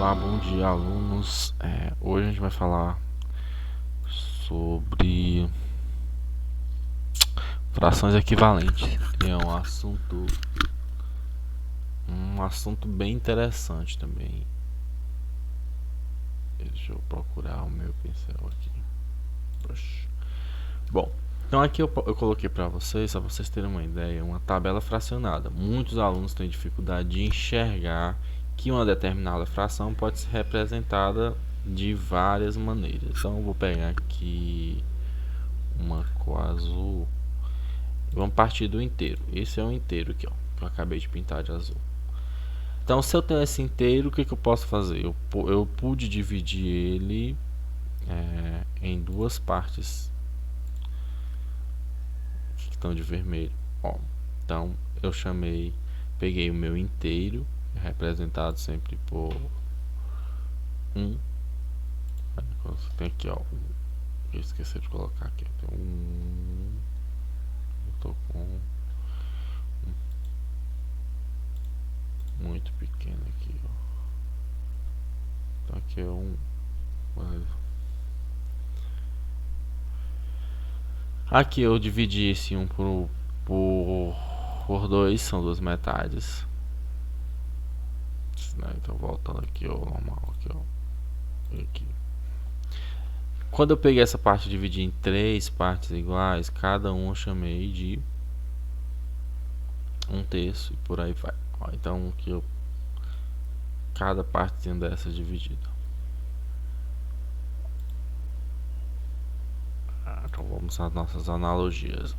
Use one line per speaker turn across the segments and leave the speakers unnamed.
Olá, bom dia, alunos. Hoje a gente vai falar sobre frações equivalentes. E é um assunto bem interessante também. Deixa eu procurar o meu pincel aqui. Bom, então aqui eu coloquei para vocês, só vocês terem uma ideia, uma tabela fracionada. Muitos alunos têm dificuldade de enxergar que uma determinada fração pode ser representada de várias maneiras. Então eu vou pegar aqui uma cor azul. Vamos partir do inteiro. Esse é um inteiro aqui, ó, que eu acabei de pintar de azul. Então, se eu tenho esse inteiro, o que eu posso fazer? Eu pude dividir ele em duas partes que estão de vermelho. Ó, então, eu peguei o meu inteiro, representado sempre por 1. Tem aqui, ó. Eu esqueci de colocar aqui. Tem 1. Eu tô com muito pequeno aqui, ó. Então aqui é 1. Aqui eu dividi esse 1 por 2, são duas metades. Então voltando aqui ao normal, aqui, ó. Aqui. Quando eu peguei essa parte e dividi em 3 partes iguais, cada um eu chamei de 1/3 e por aí vai. Ó, então aqui cada partezinha dessa é dividida. Então vamos às nossas analogias.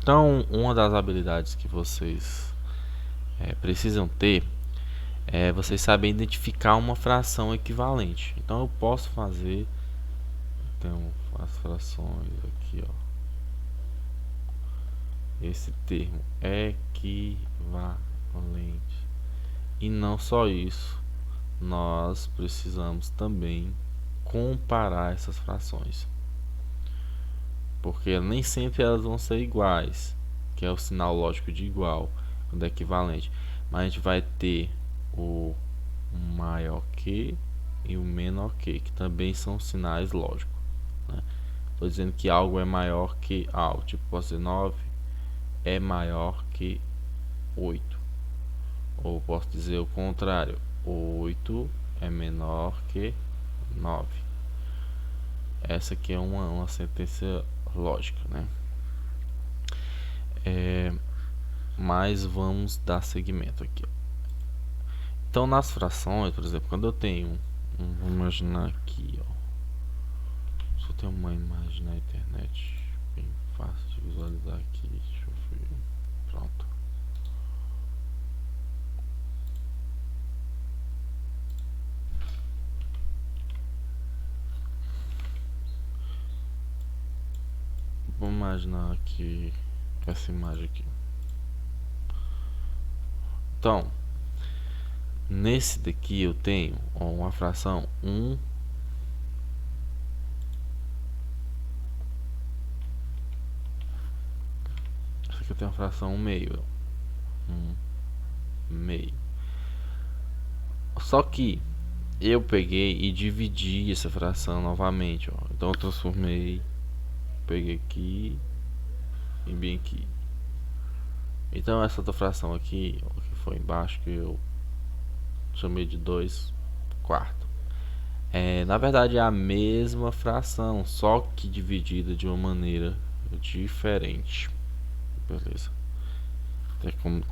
Então, uma das habilidades que vocês precisam ter é vocês saberem identificar uma fração equivalente. Então eu posso fazer as frações aqui, ó. Esse termo equivalente. E não só isso, nós precisamos também comparar essas frações, porque nem sempre elas vão ser iguais, que é o sinal lógico de igual, quando é equivalente. Mas a gente vai ter o maior que e o menor que também são sinais lógicos, né? Estou dizendo que algo é maior que algo, tipo, posso dizer 9 é maior que 8. Ou posso dizer o contrário, 8 é menor que 9. Essa aqui é uma sentença lógica, né? Mas vamos dar seguimento aqui. Então, nas frações, por exemplo, quando eu tenho vamos imaginar aqui, ó, se eu tenho uma imagem na internet bem fácil de visualizar aqui, deixa eu ver, pronto. Vamos imaginar aqui essa imagem aqui. Então, nesse daqui eu tenho uma fração 1. Essa aqui eu tenho uma fração 1/2. 1/2. Só que eu peguei e dividi essa fração novamente, ó. Então eu transformei, peguei aqui e bem aqui. Então essa outra fração aqui, ó, que foi embaixo, que eu chamei de 2/4, na verdade é a mesma fração, só que dividida de uma maneira diferente. Beleza.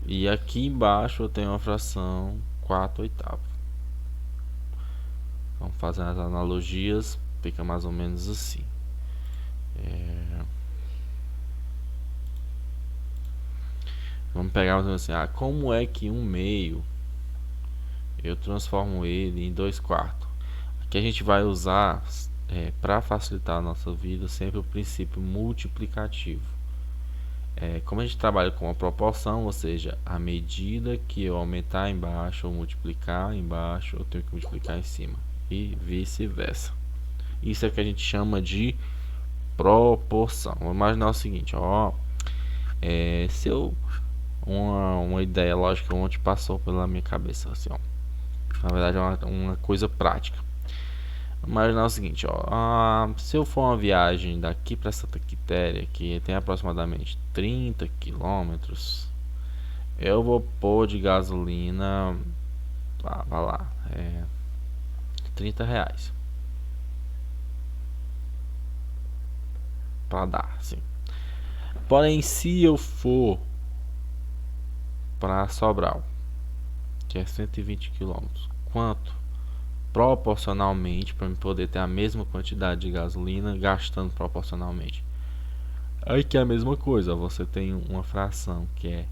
E aqui embaixo eu tenho uma fração 4/8. Então, fazendo as analogias, fica mais ou menos assim. Vamos pegar assim, como é que 1/2 eu transformo ele em 2/4? Aqui a gente vai usar, para facilitar a nossa vida, sempre o princípio multiplicativo. Como a gente trabalha com uma proporção, ou seja, à medida que eu aumentar embaixo ou multiplicar embaixo, eu tenho que multiplicar em cima, e vice-versa. Isso é o que a gente chama de proporção. Vamos imaginar o seguinte, ó, se eu uma ideia lógica ontem passou pela minha cabeça assim, ó. Na verdade é uma coisa prática. Vamos imaginar o seguinte, ó, se eu for uma viagem daqui para Santa Quitéria, que tem aproximadamente 30 quilômetros, eu vou pôr de gasolina, vai lá, R$ 30 para dar, sim. Porém, se eu for para Sobral, que é 120 quilômetros, quanto proporcionalmente para poder ter a mesma quantidade de gasolina gastando proporcionalmente? Aí que é a mesma coisa, você tem uma fração que é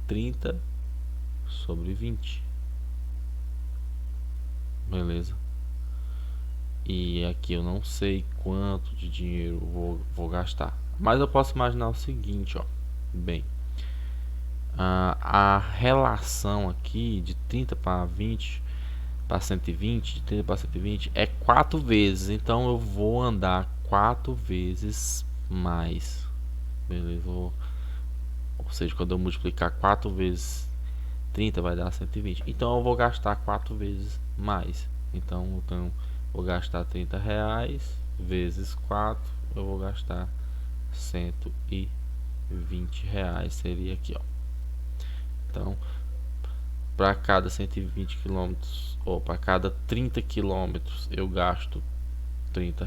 30 sobre 20. Beleza? E aqui eu não sei quanto de dinheiro vou gastar. Mas eu posso imaginar o seguinte, ó. Bem, a relação aqui de 30 para 20 para 120, de 30 para 120 é 4 vezes. Então eu vou andar 4 vezes mais. Beleza? Ou seja, quando eu multiplicar 4 vezes 30 vai dar 120. Então eu vou gastar 4 vezes mais. Então vou gastar R$ 30 vezes 4, eu vou gastar R$ 120. Seria aqui, ó. Então, para cada 120 quilômetros ou para cada 30 quilômetros eu gasto R$ 30.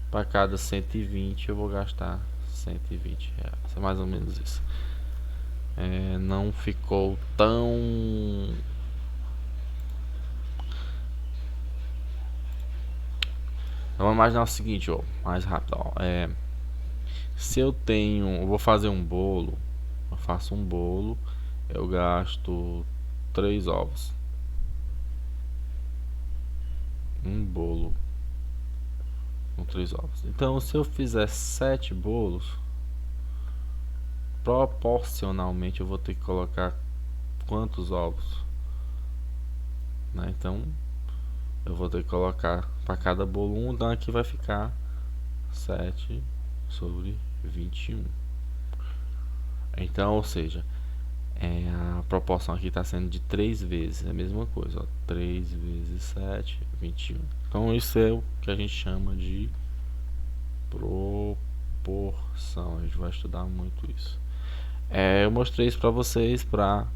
Para cada 120 eu vou gastar R$ 120. É mais ou menos isso. Não ficou tão... Vamos imaginar o seguinte, ó, mais rápido, ó. Se eu vou fazer um bolo, eu faço um bolo, eu gasto 3 ovos. Um bolo com 3 ovos. Então, se eu fizer 7 bolos, proporcionalmente eu vou ter que colocar quantos ovos? Né? Então, eu vou ter que colocar para cada bolo 1, então aqui vai ficar 7 sobre 21. Então, ou seja, a proporção aqui está sendo de 3 vezes, é a mesma coisa, ó, 3 vezes 7, 21. Então isso é o que a gente chama de proporção, a gente vai estudar muito isso. Eu mostrei isso para vocês para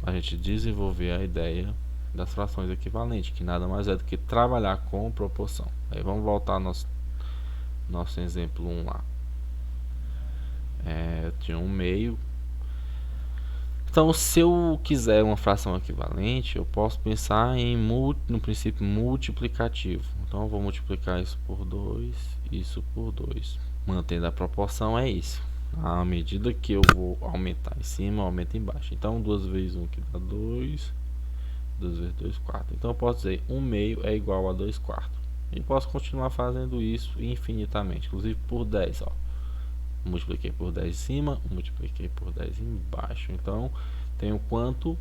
a gente desenvolver a ideia das frações equivalentes, que nada mais é do que trabalhar com proporção. Aí vamos voltar ao nosso exemplo 1 lá. Eu tinha um meio. Então, se eu quiser uma fração equivalente, eu posso pensar no princípio multiplicativo. Então, eu vou multiplicar isso por 2, isso por 2. Mantendo a proporção, é isso. À medida que eu vou aumentar em cima, aumenta embaixo. Então, 2 vezes 1 que dá 2, 2 vezes 2, 4. Então, eu posso dizer 1 meio é igual a 2 quartos. E posso continuar fazendo isso infinitamente, inclusive por 10, ó. Multipliquei por 10 em cima, multipliquei por 10 embaixo. Então, tenho quanto?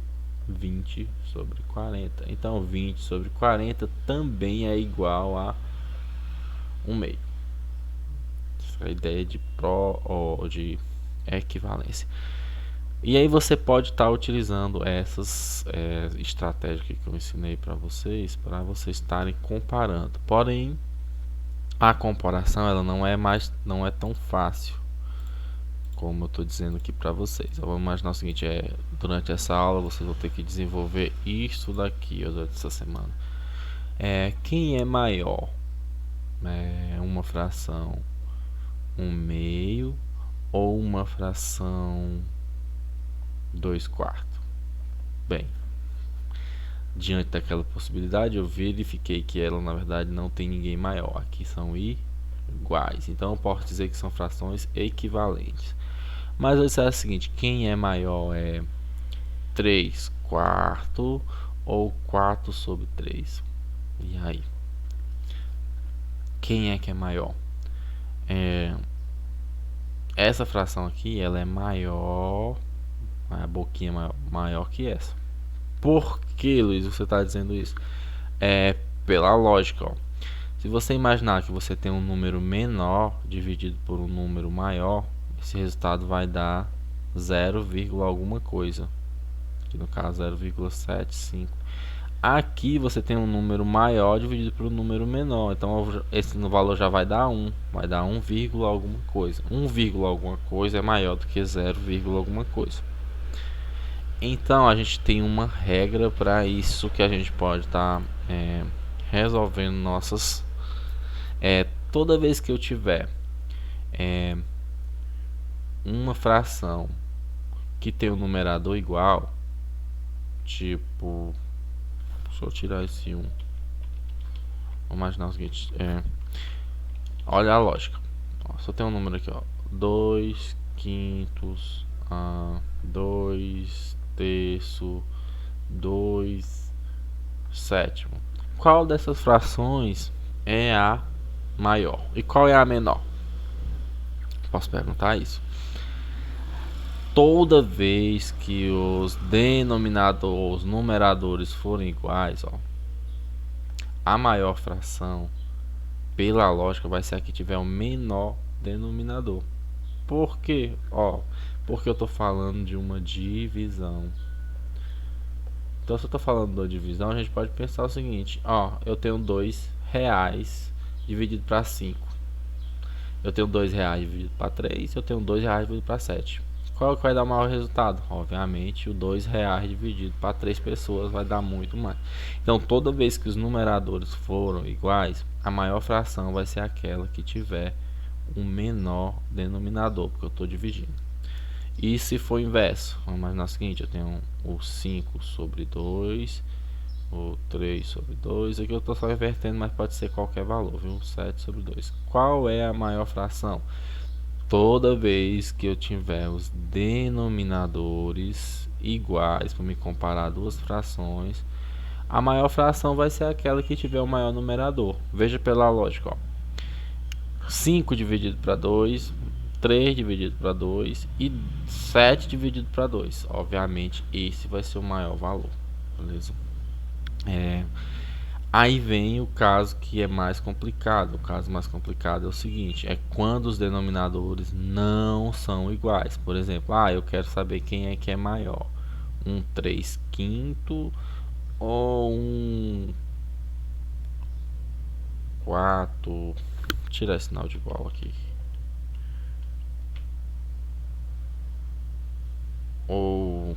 20 sobre 40. Então, 20 sobre 40 também é igual a 1 meio. Essa é a ideia de equivalência. E aí você pode estar utilizando essas estratégias que eu ensinei para vocês estarem comparando. Porém, a comparação ela não é tão fácil como eu estou dizendo aqui para vocês. Eu vou imaginar o seguinte, durante essa aula vocês vão ter que desenvolver isso daqui durante essa semana. Quem é maior? Uma fração 1 meio ou uma fração 2 quartos? Bem, diante daquela possibilidade eu verifiquei que ela na verdade não tem ninguém maior. Aqui são iguais, então eu posso dizer que são frações equivalentes. Mas eu disser o seguinte, quem é maior é 3 quartos ou 4 sobre 3? E aí? Quem é que é maior? Essa fração aqui, ela é maior, a boquinha maior que essa. Por que, Luiz, você está dizendo isso? Pela lógica, ó. Se você imaginar que você tem um número menor dividido por um número maior, esse resultado vai dar 0, alguma coisa. que no caso 0,75. Aqui você tem um número maior dividido por um número menor, então esse valor já vai dar 1, vai dar 1, alguma coisa. 1, alguma coisa é maior do que 0, alguma coisa. Então a gente tem uma regra para isso que a gente pode estar resolvendo nossas. Toda vez que eu tiver uma fração que tem um numerador igual, tipo, deixa eu tirar esse 1. Vamos imaginar o seguinte, olha a lógica. Ó, só tem um número aqui, ó, 2 quintos, 2 terço, 2 sétimo. Qual dessas frações é a maior? E qual é a menor? Posso perguntar isso. Toda vez que os denominadores, os numeradores forem iguais, ó, a maior fração, pela lógica, vai ser a que tiver o menor denominador. Por quê? Ó, porque eu estou falando de uma divisão. Então, se eu estou falando de uma divisão, a gente pode pensar o seguinte: ó, eu tenho R$2 dividido para 5. Eu tenho R$2 dividido para 3. Eu tenho R$2 dividido para 7. Qual que vai dar o maior resultado? Obviamente, o R$2 dividido para 3 pessoas vai dar muito mais. Então, toda vez que os numeradores foram iguais, a maior fração vai ser aquela que tiver um menor denominador, porque eu estou dividindo. E se for inverso, vamos imaginar o seguinte: eu tenho o 5 sobre 2, o 3 sobre 2, aqui eu estou só invertendo, mas pode ser qualquer valor, viu? 7 sobre 2. Qual é a maior fração? Toda vez que eu tiver os denominadores iguais, para me comparar duas frações, a maior fração vai ser aquela que tiver o maior numerador. Veja pela lógica, ó. 5 dividido para 2, 3 dividido para 2 e 7 dividido para 2. Obviamente, esse vai ser o maior valor. Beleza? Aí vem o caso que é mais complicado. O caso mais complicado é o seguinte: é quando os denominadores não são iguais. Por exemplo, eu quero saber quem é que é maior, um 3 quinto ou um 4. Tirar esse sinal de igual aqui. Ou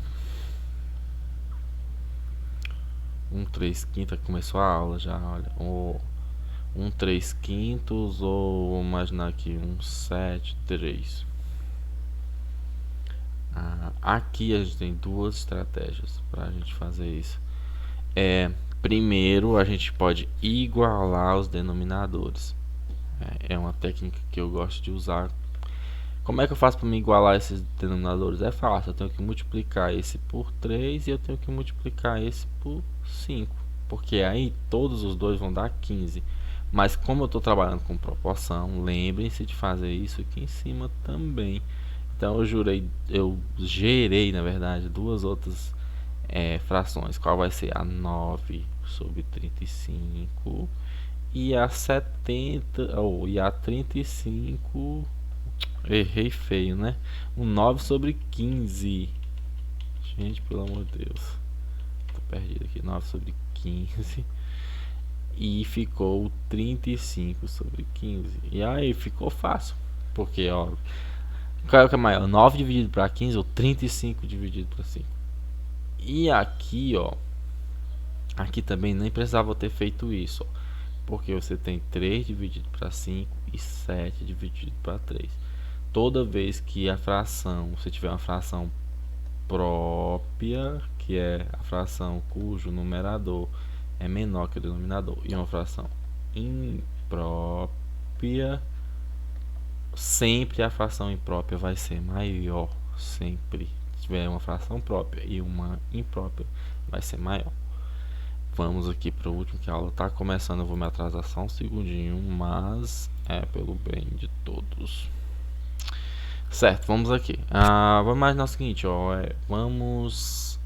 um 3 quintos, começou a aula já, olha. Ou um 3 quintos, ou vamos imaginar aqui um 7, 3. Aqui a gente tem duas estratégias para a gente fazer isso. Primeiro, a gente pode igualar os denominadores. É uma técnica que eu gosto de usar. Como é que eu faço para me igualar esses denominadores? É fácil, eu tenho que multiplicar esse por 3 e eu tenho que multiplicar esse por 5. Porque aí todos os dois vão dar 15. Mas como eu estou trabalhando com proporção, lembrem-se de fazer isso aqui em cima também. Então eu gerei na verdade duas outras frações. Qual vai ser a 9 sobre 35 e a 70 e a 35. Errei feio, né? Um 9 sobre 15. Gente, pelo amor de Deus, tô perdido aqui. 9 sobre 15 e ficou 35 sobre 15. E aí ficou fácil, porque ó, qual é o que é maior? 9 dividido para 15 ou 35 dividido para 5? E aqui, ó, aqui também nem precisava ter feito isso, ó, porque você tem 3 dividido para 5 e 7 dividido para 3. Toda vez que a fração, você tiver uma fração própria, que é a fração cujo numerador é menor que o denominador, e uma fração imprópria, sempre a fração imprópria vai ser maior. Sempre. Se tiver uma fração própria e uma imprópria, vai ser maior. Vamos aqui para o último, que a aula está começando. Eu vou me atrasar só um segundinho, mas é pelo bem de todos. Certo, vamos aqui. Vamos imaginar o seguinte, ó, vamos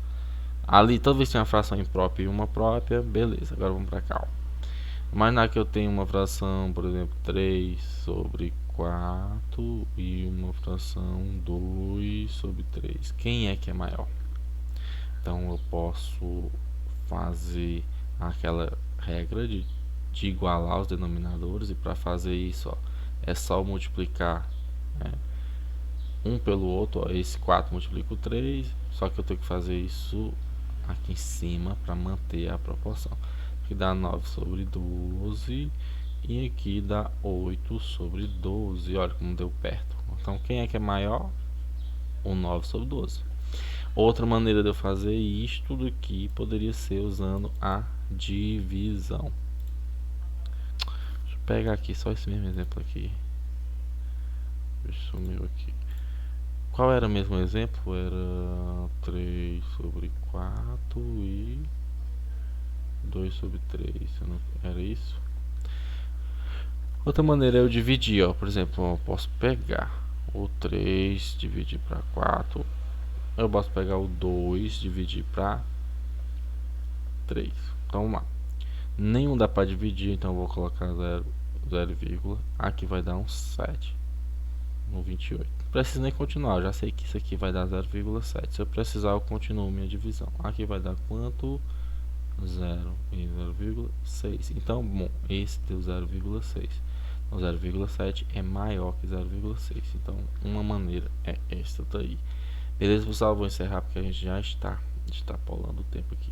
ali, toda vez que tem uma fração imprópria e uma própria, beleza. Agora vamos para cá, ó. Imaginar que eu tenho uma fração, por exemplo, 3 sobre 4 e uma fração 2 sobre 3. Quem é que é maior? Então eu posso fazer aquela regra de igualar os denominadores, e para fazer isso, ó, é só multiplicar, né, um pelo outro. Ó, esse 4 multiplica o 3, só que eu tenho que fazer isso aqui em cima para manter a proporção. Aqui dá 9 sobre 12 e aqui dá 8 sobre 12. Olha como deu perto. Então quem é que é maior? O 9 sobre 12. Outra maneira de eu fazer isto daqui poderia ser usando a divisão. Deixa eu pegar aqui só esse mesmo exemplo aqui. Sumiu aqui. Qual era o mesmo exemplo? Era 3 sobre 4 e 2 sobre 3. Era isso? Outra maneira é eu dividir, ó. Por exemplo, eu posso pegar o 3, dividir para 4. Eu posso pegar o 2, dividir para 3. Então vamos lá. Nenhum dá para dividir, então eu vou colocar 0, aqui vai dar um 7 no 28. Não preciso nem continuar, eu já sei que isso aqui vai dar 0,7. Se eu precisar, eu continuo minha divisão. Aqui vai dar quanto? 0 e 0,6. Então, bom, esse deu 0,6. Então 0,7 é maior que 0,6. Então, uma maneira é esta daí. Beleza, pessoal? Vou encerrar porque a gente já está extrapolando o tempo aqui.